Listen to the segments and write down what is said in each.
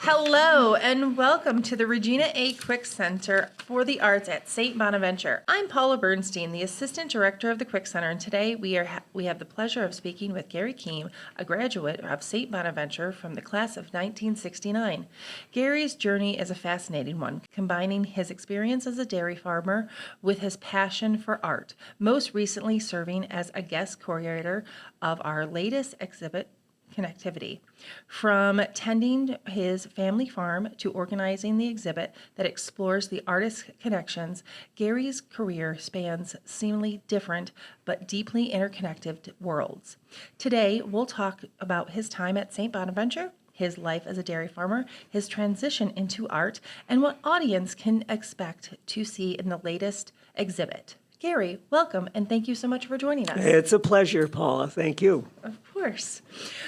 Hello and welcome to the Regina A. Quick Center for the Arts at St. Bonaventure. I'm Paula Bernstein, the Assistant Director of the Quick Center, and today we have the pleasure of speaking with Gary Keem, a graduate of St. Bonaventure from the class of 1969. Gary's journey is a fascinating one, combining his experience as a dairy farmer with his passion for art, most recently serving as a guest curator of our latest exhibit, Connectivity. From tending his family farm to organizing the exhibit that explores the artist's connections, Gary's career spans seemingly different but deeply interconnected worlds. Today, we'll talk about his time at St. Bonaventure, his life as a dairy farmer, his transition into art, and what audience can expect to see in the latest exhibit. Gary, welcome, and thank you so much for joining us. It's a pleasure, Paula. Thank you. Of course.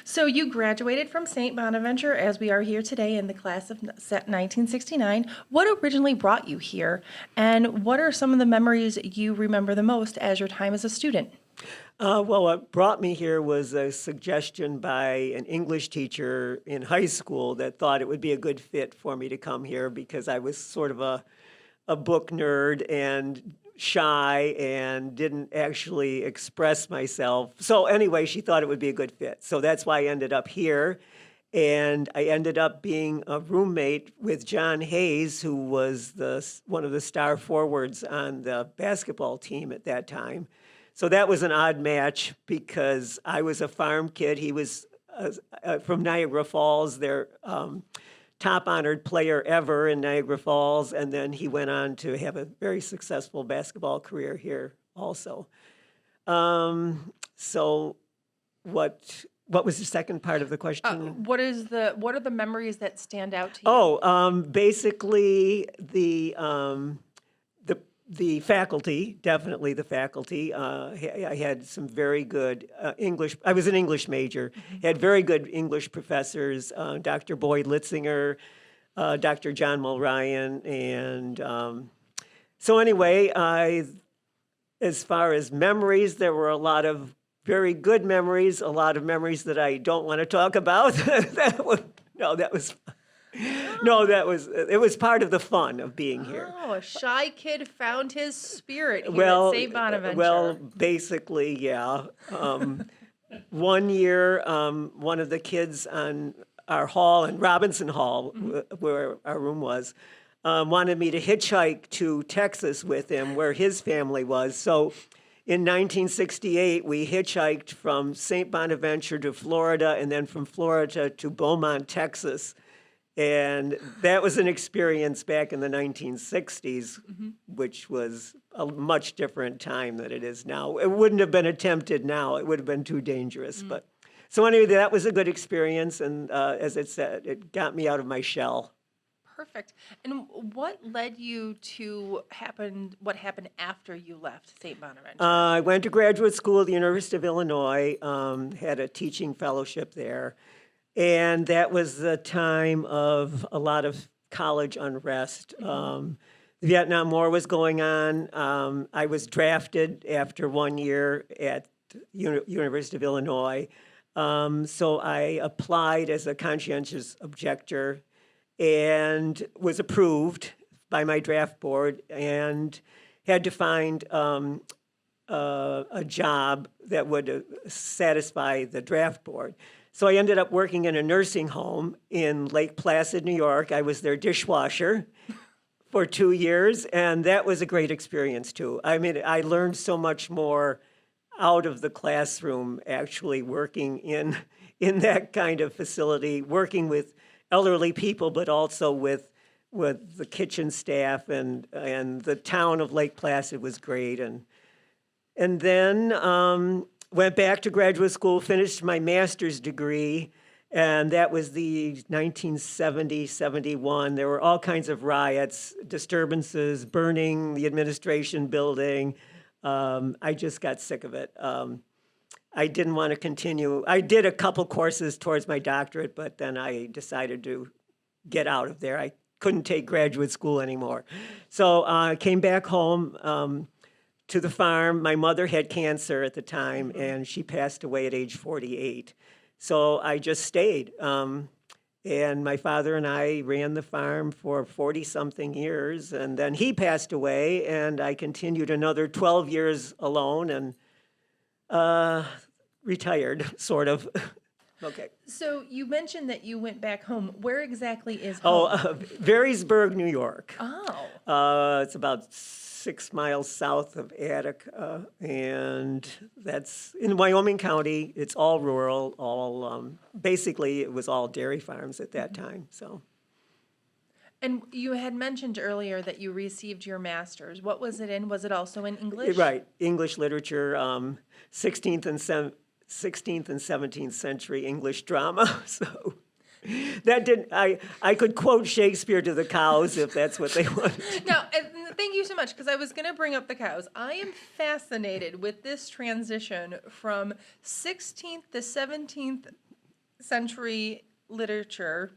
So you graduated from St. Bonaventure, as we are here today in the class of 1969. What originally brought you here, and what are some of the memories you remember the most as your time as a student? Well, what brought me here was a suggestion by an English teacher in high school that thought it would be a good fit for me to come here because I was sort of a book nerd and shy and didn't actually express myself. So anyway, she thought it would be a good fit. So that's why I ended up here. And I ended up being a roommate with John Hayes, who was one of the star forwards on the basketball team at that time. So that was an odd match because I was a farm kid. He was from Niagara Falls. They're top honored player ever in Niagara Falls, and then he went on to have a very successful basketball career here also. So what was the second part of the question? What are the memories that stand out to you? Basically the faculty, definitely the faculty. I had some very good English. I was an English major. Had very good English professors, Dr. Boyd Litzinger, Dr. John Mulryan, and so anyway, as far as memories, there were a lot of very good memories, a lot of memories that I don't want to talk about. It was part of the fun of being here. Oh, a shy kid found his spirit here at St. Bonaventure. Well, basically, yeah. One year, one of the kids on our hall in Robinson Hall, where our room was, wanted me to hitchhike to Texas with him, where his family was. So in 1968, we hitchhiked from St. Bonaventure to Florida, and then from Florida to Beaumont, Texas. And that was an experience back in the 1960s, which was a much different time than it is now. It wouldn't have been attempted now. It would have been too dangerous. But so anyway, that was a good experience. And as it said, it got me out of my shell. Perfect. And what led you to what happened after you left St. Bonaventure? I went to graduate school at the University of Illinois, had a teaching fellowship there. And that was the time of a lot of college unrest. The Vietnam War was going on. I was drafted after 1 year at University of Illinois. So I applied as a conscientious objector and was approved by my draft board and had to find a job that would satisfy the draft board. So I ended up working in a nursing home in Lake Placid, New York. I was their dishwasher for 2 years, and that was a great experience, too. I mean, I learned so much more out of the classroom, actually working in that kind of facility, working with elderly people, but also with the kitchen staff, and the town of Lake Placid was great. And then went back to graduate school, finished my master's degree, and that was the 1970-71. There were all kinds of riots, disturbances, burning the administration building. I just got sick of it. I didn't want to continue. I did a couple courses towards my doctorate, but then I decided to get out of there. I couldn't take graduate school anymore. So I came back home to the farm. My mother had cancer at the time, and she passed away at age 48. So I just stayed. And my father and I ran the farm for 40-something years, and then he passed away, and I continued another 12 years alone and retired, sort of. Okay. So you mentioned that you went back home. Where exactly is Oh, home? Varysburg, New York. Oh. It's about 6 miles south of Attica, and that's in Wyoming County. It's all rural, all basically it was all dairy farms at that time. So And you had mentioned earlier that you received your master's. What was it in? Was it also in English? right, English literature, 16th and 17th century English drama. So that didn't. I could quote Shakespeare to the cows if that's what they wanted. Now, thank you so much, because I was going to bring up the cows. I am fascinated with this transition from 16th to 17th century literature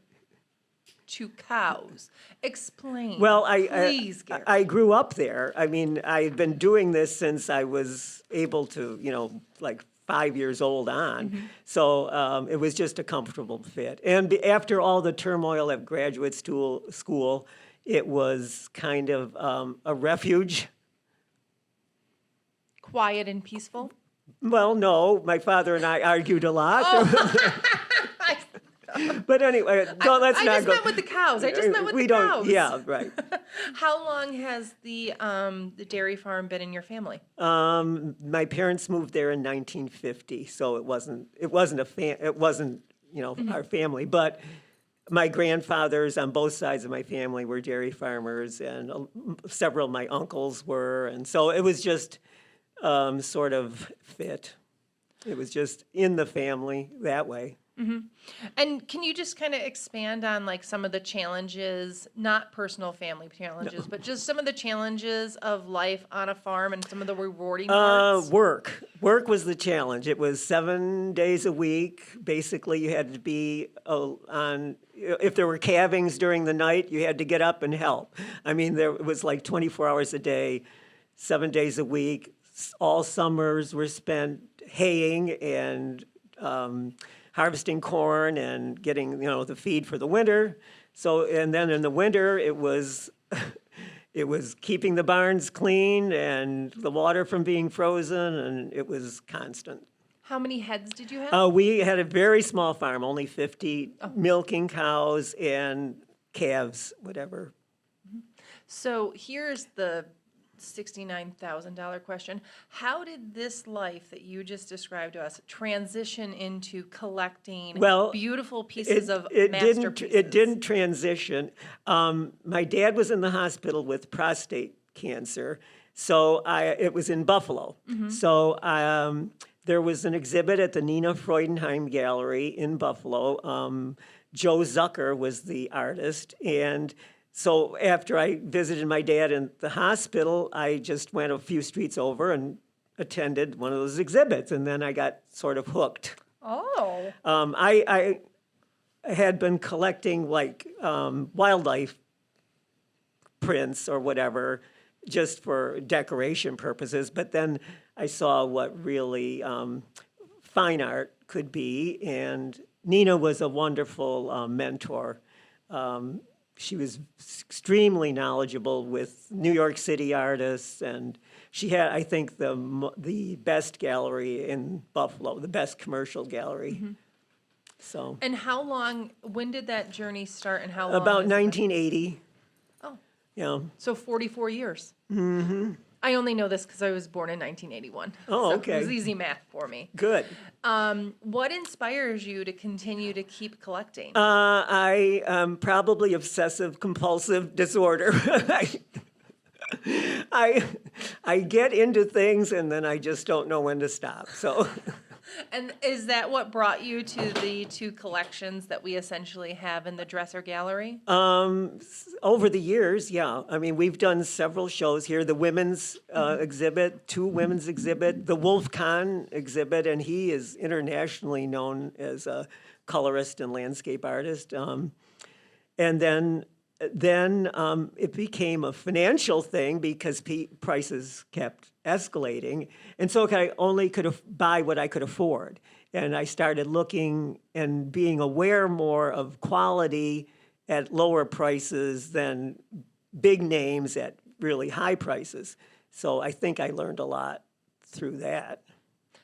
to cows. Explain. Well, please, Gary. I grew up there. I mean, I had been doing this since I was able to, like 5 years old on. Mm-hmm. So it was just a comfortable fit. And after all the turmoil at graduate school, it was kind of a refuge. Quiet and peaceful. Well, no, my father and I argued a lot. But anyway, let's I not just go. meant with the cows. I just meant with we the don't. cows. Yeah, right. How long has the dairy farm been in your family? My parents moved there in 1950, so it wasn't our family. But my grandfathers on both sides of my family were dairy farmers, and several of my uncles were, and so it was just sort of fit. It was just in the family that way. And can you just kind of expand on like some of the challenges, not personal family challenges, but just some of the challenges of life on a farm and some of the rewarding parts? Work was the challenge. It was 7 days a week. Basically, you had to be on. If there were calvings during the night, you had to get up and help. I mean, it was like 24 hours a day, 7 days a week. All summers were spent haying and harvesting corn and getting, the feed for the winter. So, and then in the winter, it was keeping the barns clean and the water from being frozen, and it was constant. How many heads did you have? We had a very small farm, only 50 milking cows and calves, whatever. So here's the $69,000 question. How did this life that you just described to us transition into collecting beautiful pieces of masterpieces? It didn't transition. My dad was in the hospital with prostate cancer, so it was in Buffalo. Mm-hmm. So there was an exhibit at the Nina Freudenheim Gallery in Buffalo. Joe Zucker was the artist, and so after I visited my dad in the hospital, I just went a few streets over and attended one of those exhibits, and then I got sort of hooked. Oh. I had been collecting like wildlife prints or whatever just for decoration purposes, but then I saw what really fine art could be, and Nina was a wonderful mentor. She was extremely knowledgeable with New York City artists, and she had, I think, the best gallery in Buffalo, the best commercial gallery. Mm-hmm. So. And when did that journey start, and how long? About 1980. Oh. Yeah. So 44 years. Mm-hmm. I only know this because I was born in 1981. Oh, so okay. It was easy math for me. Good. What inspires you to continue to keep collecting? I am probably obsessive compulsive disorder. I get into things and then I just don't know when to stop. So. And is that what brought you to the two collections that we essentially have in the Dresser Gallery? Over the years, yeah. I mean, we've done several shows here. The women's exhibit, two women's exhibit, the Wolf Kahn exhibit, and he is internationally known as a colorist and landscape artist. And then it became a financial thing because prices kept escalating, and so I only could buy what I could afford. And I started looking and being aware more of quality at lower prices than big names at really high prices. So I think I learned a lot through that.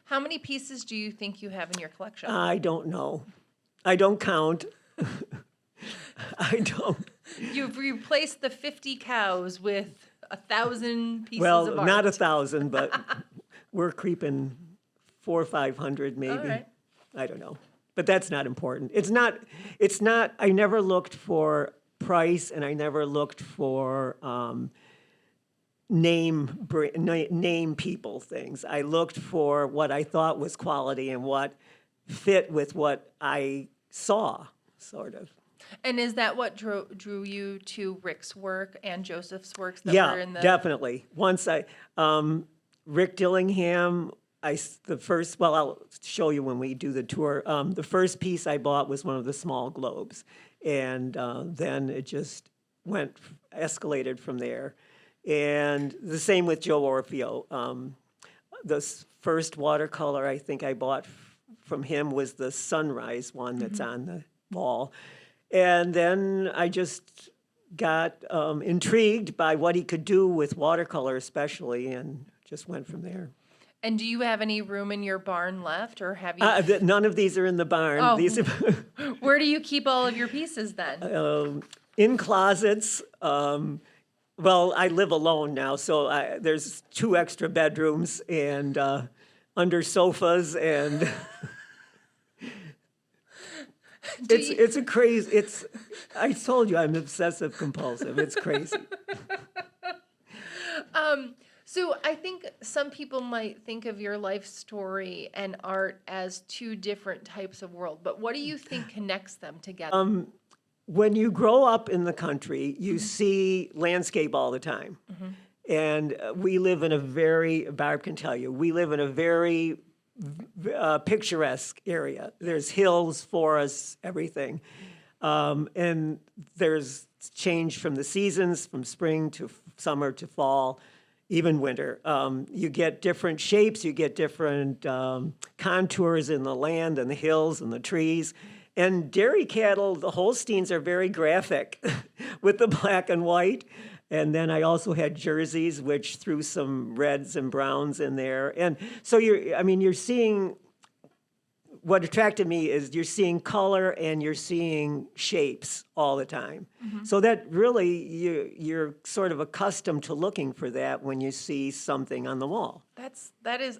How many pieces do you think you have in your collection? I don't know. I don't count. I don't. You've replaced the 50 cows with 1,000 pieces Well, of art. not 1,000, but we're creeping 400 or 500 maybe. All right. I don't know. But that's not important. It's not, I never looked for price and I never looked for name people things. I looked for what I thought was quality and what fit with what I saw, sort of. And is that what drew you to Rick's work and Joseph's works that Yeah, were in the... definitely. Once Rick Dillingham, I'll show you when we do the tour. The first piece I bought was one of the small globes. And then it just escalated from there. And the same with Joe Orfeo. First watercolor I think I bought from him was the sunrise one that's on the wall. And then I just got intrigued by what he could do with watercolor especially, and just went from there. And do you have any room in your barn left, or have you... None of these are in the barn. Oh. These Where do you keep all of your pieces then? in closets. Well, I live alone now, so there's 2 extra bedrooms and under sofas, and it's a crazy. I told you I'm obsessive compulsive. It's crazy. So I think some people might think of your life story and art as 2 different types of world, but what do you think connects them together? When you grow up in the country, you see landscape all the time. And we live in Barb can tell you, we live in a very picturesque area. There's hills, forests, everything. And there's change from the seasons, from spring to summer to fall, even winter. You get different shapes, you get different contours in the land and the hills and the trees. And dairy cattle, the Holsteins are very graphic with the black and white. And then I also had jerseys, which threw some reds and browns in there. And so you're seeing, what attracted me is you're seeing color and you're seeing shapes all the time. So that really, you're sort of accustomed to looking for that when you see something on the wall.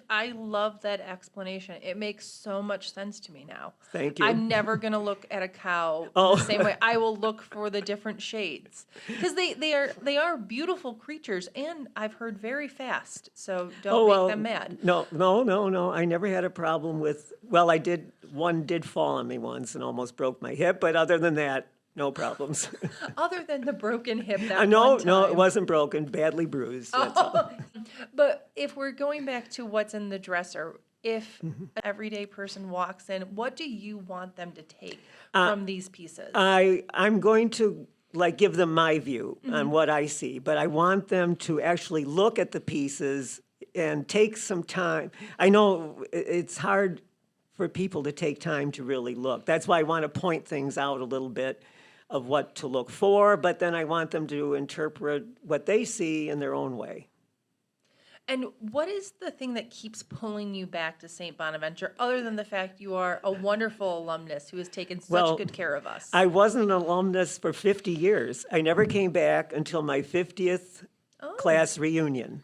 I love that explanation. It makes so much sense to me now. Thank you. I'm never going to look at a cow the same way. I will look for the different shades because they are beautiful creatures, and I've heard very fast. So don't make them mad. No. I never had a problem with. Well, one did fall on me once and almost broke my hip, but other than that, no problems. Other than the broken hip that No, one time. it wasn't broken, badly bruised. That's all. But if we're going back to what's in the dresser, if an everyday person walks in, what do you want them to take from these pieces? I'm going to give them my view on what I see, but I want them to actually look at the pieces and take some time. I know it's hard for people to take time to really look. That's why I want to point things out a little bit of what to look for, but then I want them to interpret what they see in their own way. And what is the thing that keeps pulling you back to St. Bonaventure, other than the fact you are a wonderful alumnus who has taken such good care of us? I wasn't an alumnus for 50 years. I never came back until my 50th class reunion.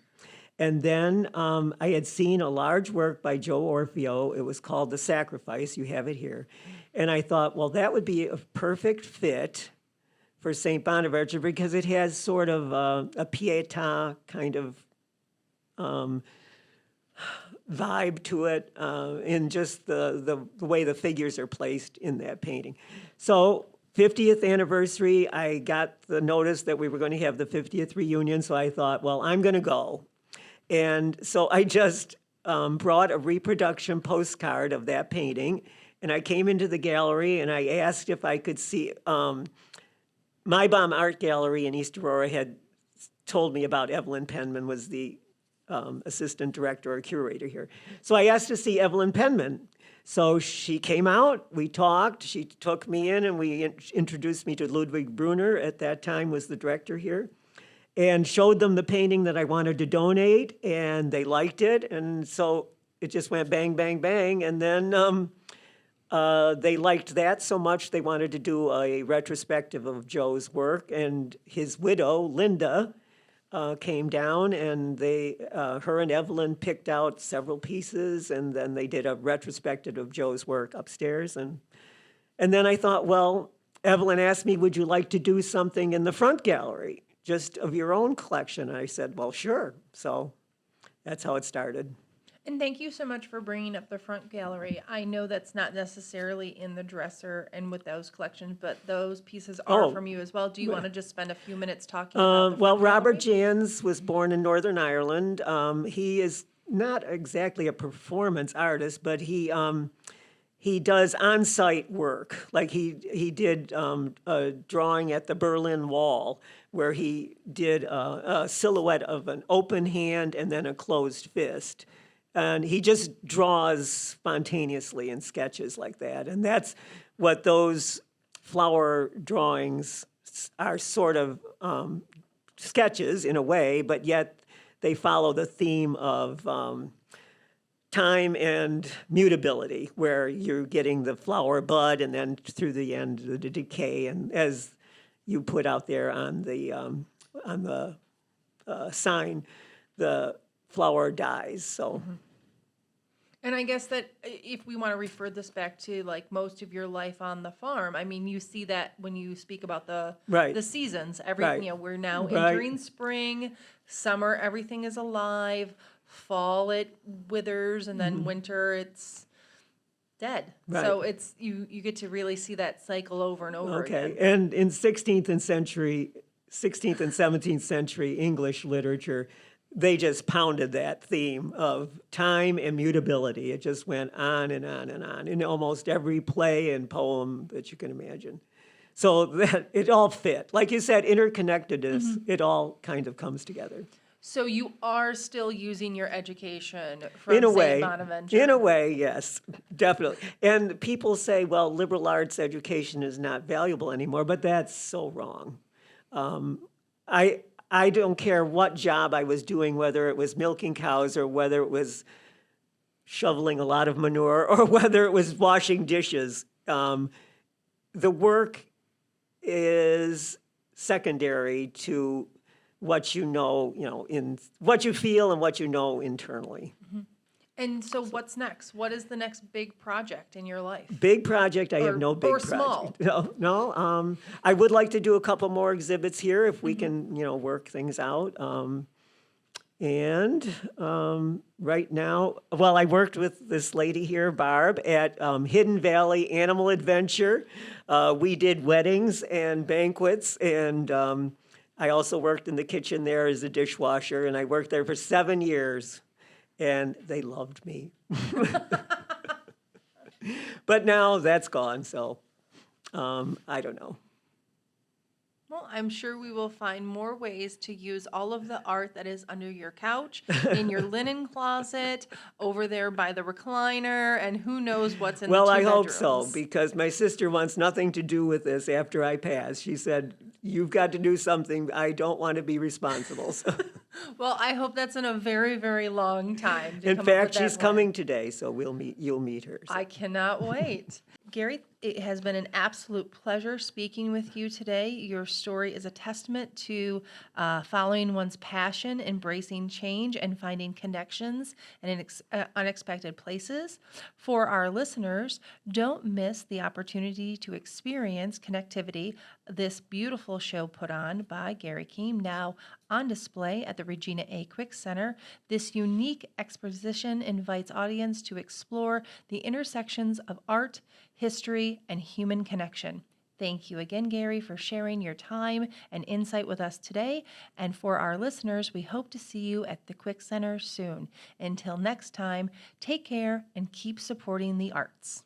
And then I had seen a large work by Joe Orfeo. It was called The Sacrifice. You have it here. And I thought, well, that would be a perfect fit for St. Bonaventure because it has sort of a Pietà kind of vibe to it in just the way the figures are placed in that painting. So 50th anniversary, I got the notice that we were going to have the 50th reunion, so I thought, well, I'm going to go. And so I just brought a reproduction postcard of that painting, and I came into the gallery and I asked if I could see. My Bomb Art Gallery in East Aurora had told me about Evelyn Penman was the assistant director or curator here. So I asked to see Evelyn Penman. So she came out, we talked, she took me in, and introduced me to Ludwig Brunner, at that time was the director here, and showed them the painting that I wanted to donate, and they liked it, and so it just went bang, bang, bang, and then they liked that so much they wanted to do a retrospective of Joe's work, and his widow, Linda, came down, and her and Evelyn picked out several pieces, and then they did a retrospective of Joe's work upstairs. And then I thought, well, Evelyn asked me, would you like to do something in the front gallery, just of your own collection? And I said, well, sure. So that's how it started. And thank you so much for bringing up the front gallery. I know that's not necessarily in the dresser and with those collections, but those pieces are from you as well. Do you want to just spend a few minutes talking about the Well, front Robert gallery? Jans was born in Northern Ireland. He is not exactly a performance artist, but he does on-site work. Like he did a drawing at the Berlin Wall where he did a silhouette of an open hand and then a closed fist. And he just draws spontaneously in sketches like that. And that's what those flower drawings are, sort of sketches in a way, but yet they follow the theme of time and mutability, where you're getting the flower bud and then through the end, the decay. And as you put out there on the sign, the flower dies. So. And I guess that if we want to refer this back to like most of your life on the farm, I mean, you see that when you speak about the seasons. We're now entering spring, summer, everything is alive. Fall, it withers, and then winter, it's dead. Right. So it's you get to really see that cycle over and over again. Okay, and in 16th and 17th century English literature, they just pounded that theme of time and mutability. It just went on and on and on in almost every play and poem that you can imagine. So that it all fit. Like you said, interconnectedness, it all kind of comes together. So you are still using your education from In a way, St. Bonaventure? in a way, yes, definitely. And people say, well, liberal arts education is not valuable anymore, but that's so wrong. I don't care what job I was doing, whether it was milking cows or whether it was shoveling a lot of manure or whether it was washing dishes. The work is secondary to what you know, in what you feel and what you know internally. And so what's next? What is the next big project in your life? Big project, I have Or- no big or project. small. No. I would like to do a couple more exhibits here if we can, work things out. Right now, well, I worked with this lady here, Barb, at Hidden Valley Animal Adventure. We did weddings and banquets, and I also worked in the kitchen there as a dishwasher, and I worked there for 7 years, and they loved me. But now that's gone, so I don't know. Well, I'm sure we will find more ways to use all of the art that is under your couch, in your linen closet, over there by the recliner, and who knows what's in the two Well, I bedrooms. hope so, because my sister wants nothing to do with this after I pass. She said, you've got to do something. I don't want to be responsible. So. Well, I hope that's in a very, very long time. to In come up fact, with that she's plan. coming today, so you'll meet her. So. I cannot wait. Gary, it has been an absolute pleasure speaking with you today. Your story is a testament to following one's passion, embracing change, and finding connections in unexpected places. For our listeners, don't miss the opportunity to experience Connectivity, this beautiful show put on by Gary Keem, now on display at the Regina A. Quick Center. This unique exposition invites audience to explore the intersections of art, history, and human connection. Thank you again, Gary, for sharing your time and insight with us today. And for our listeners, we hope to see you at the Quick Center soon. Until next time, take care and keep supporting the arts.